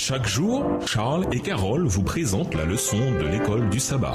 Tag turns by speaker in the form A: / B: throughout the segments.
A: Chaque jour, Charles et Carole vous présentent la leçon de l'école du sabbat.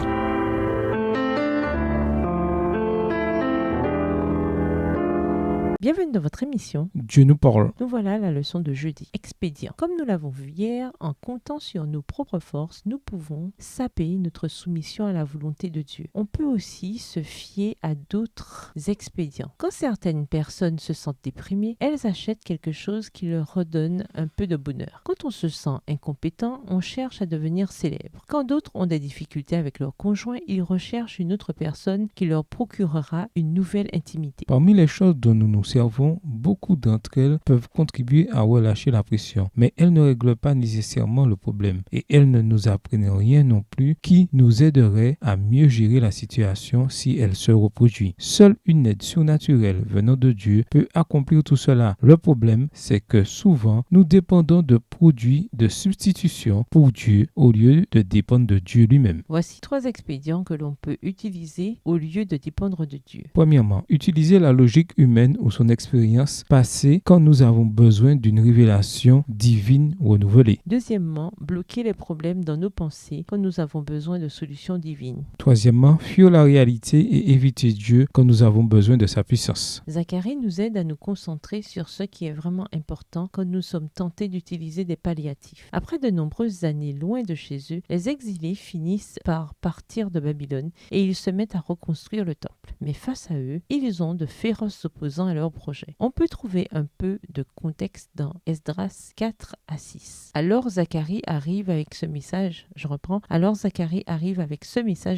B: Bienvenue dans votre émission.
C: Dieu nous parle.
B: Nous voilà à la leçon de jeudi. Expédient. Comme nous l'avons vu hier, en comptant sur nos propres forces, nous pouvons saper notre soumission à la volonté de Dieu. On peut aussi se fier à d'autres expédients. Quand certaines personnes se sentent déprimées, elles achètent quelque chose qui leur redonne un peu de bonheur. Quand on se sent incompétent, on cherche à devenir célèbre. Quand d'autres ont des difficultés avec leur conjoint, ils recherchent une autre personne qui leur procurera une nouvelle intimité.
C: Parmi les choses dont nous nous servons, beaucoup d'entre elles peuvent contribuer à relâcher la pression, mais elles ne règlent pas nécessairement le problème et elles ne nous apprennent rien non plus qui nous aiderait à mieux gérer la situation si elle se reproduit. Seule une aide surnaturelle venant de Dieu peut accomplir tout cela. Le problème, c'est que souvent, nous dépendons de produits de substitution pour Dieu au lieu de dépendre de Dieu lui-même.
B: Voici 3 expédients que l'on peut utiliser au lieu de dépendre de Dieu.
C: Premièrement, utiliser la logique humaine ou son expérience passée quand nous avons besoin d'une révélation divine renouvelée.
B: Deuxièmement, bloquer les problèmes dans nos pensées quand nous avons besoin de solutions divines.
C: Troisièmement, fuir la réalité et éviter Dieu quand nous avons besoin de sa puissance.
B: Zacharie nous aide à nous concentrer sur ce qui est vraiment important quand nous sommes tentés d'utiliser des palliatifs. Après de nombreuses années loin de chez eux, les exilés finissent par partir de Babylone et ils se mettent à reconstruire le temple. Mais face à eux, ils ont de féroces opposants à leur projet. On peut trouver un peu de contexte dans Esdras 4 à 6. Alors Zacharie arrive avec ce message,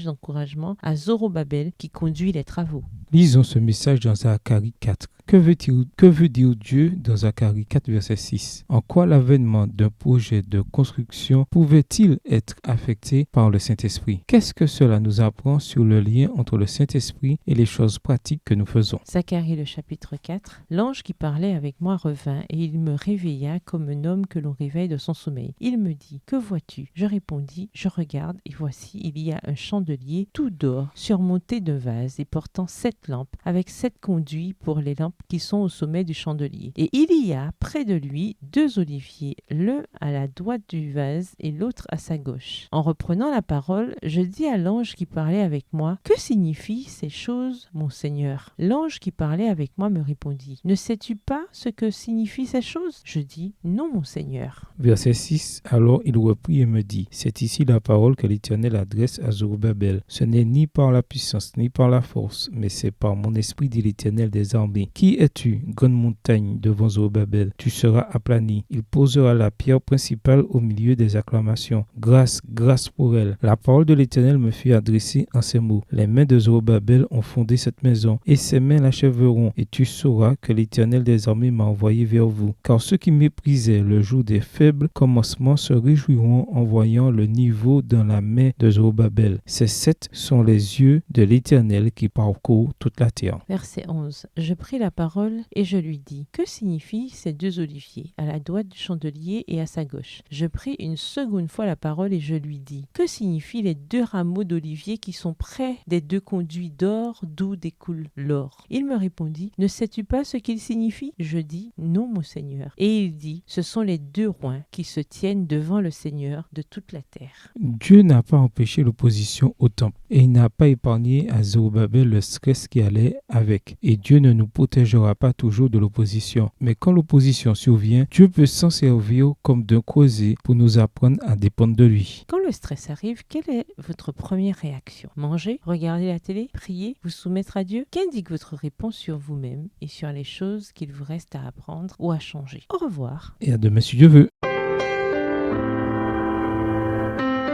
B: d'encouragement à Zorobabel qui conduit les travaux.
C: Lisons ce message dans Zacharie 4. Que veut dire Dieu dans Zacharie 4, verset 6? En quoi l'avènement d'un projet de construction pouvait-il être affecté par le Saint-Esprit? Qu'est-ce que cela nous apprend sur le lien entre le Saint-Esprit et les choses pratiques que nous faisons?
B: Zacharie le chapitre 4. L'ange qui parlait avec moi revint et il me réveilla comme un homme que l'on réveille de son sommeil. Il me dit, que vois-tu? Je répondis, je regarde et voici, il y a un chandelier tout d'or surmonté d'un vase et portant 7 lampes avec 7 conduits pour les lampes qui sont au sommet du chandelier. Et il y a près de lui 2 oliviers, l'un à la droite du vase et l'autre à sa gauche. En reprenant la parole, je dis à l'ange qui parlait avec moi, que signifient ces choses, mon Seigneur? L'ange qui parlait avec moi me répondit, ne sais-tu pas ce que signifient ces choses? Je dis, non, mon Seigneur.
C: Verset 6. Alors il reprit et me dit, c'est ici la parole que l'Éternel adresse à Zorobabel. Ce n'est ni par la puissance ni par la force, mais c'est par mon esprit, dit l'Éternel des armées. Qui es-tu, grande montagne, devant Zorobabel? Tu seras aplani. Il posera la pierre principale au milieu des acclamations. Grâce, grâce pour elle. La parole de l'Éternel me fut adressée en ces mots. Les mains de Zorobabel ont fondé cette maison, et ses mains l'achèveront. Et tu sauras que l'Éternel des armées m'a envoyé vers vous. Car ceux qui méprisaient le jour des faibles commencements se réjouiront en voyant le niveau dans la main de Zorobabel. Ces 7 sont les yeux de l'Éternel qui parcourent toute la terre.
B: Verset 11. Je pris la parole et je lui dis, que signifient ces 2 oliviers à la droite du chandelier et à sa gauche? Je pris une seconde fois la parole et je lui dis, que signifient les 2 rameaux d'olivier qui sont près des 2 conduits d'or d'où découle l'or? Il me répondit, ne sais-tu pas ce qu'ils signifient? Je dis, non, mon Seigneur. Et il dit, ce sont les 2 roings qui se tiennent devant le Seigneur de toute la terre.
C: Dieu n'a pas empêché l'opposition au temple et il n'a pas épargné à Zorobabel le stress qui allait avec. Et Dieu ne nous protégera pas toujours de l'opposition. Mais quand l'opposition survient, Dieu peut s'en servir comme d'un creuset pour nous apprendre à dépendre de lui.
B: Quand le stress arrive, quelle est votre première réaction? Manger, regarder la télé, prier, vous soumettre à Dieu? Qu'indique votre réponse sur vous-même et sur les choses qu'il vous reste à apprendre ou à changer? Au revoir.
C: Et à demain si Dieu veut.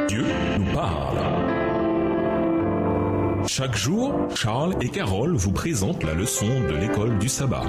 A: Dieu nous parle. Chaque jour, Charles et Carole vous présentent la leçon de l'école du sabbat.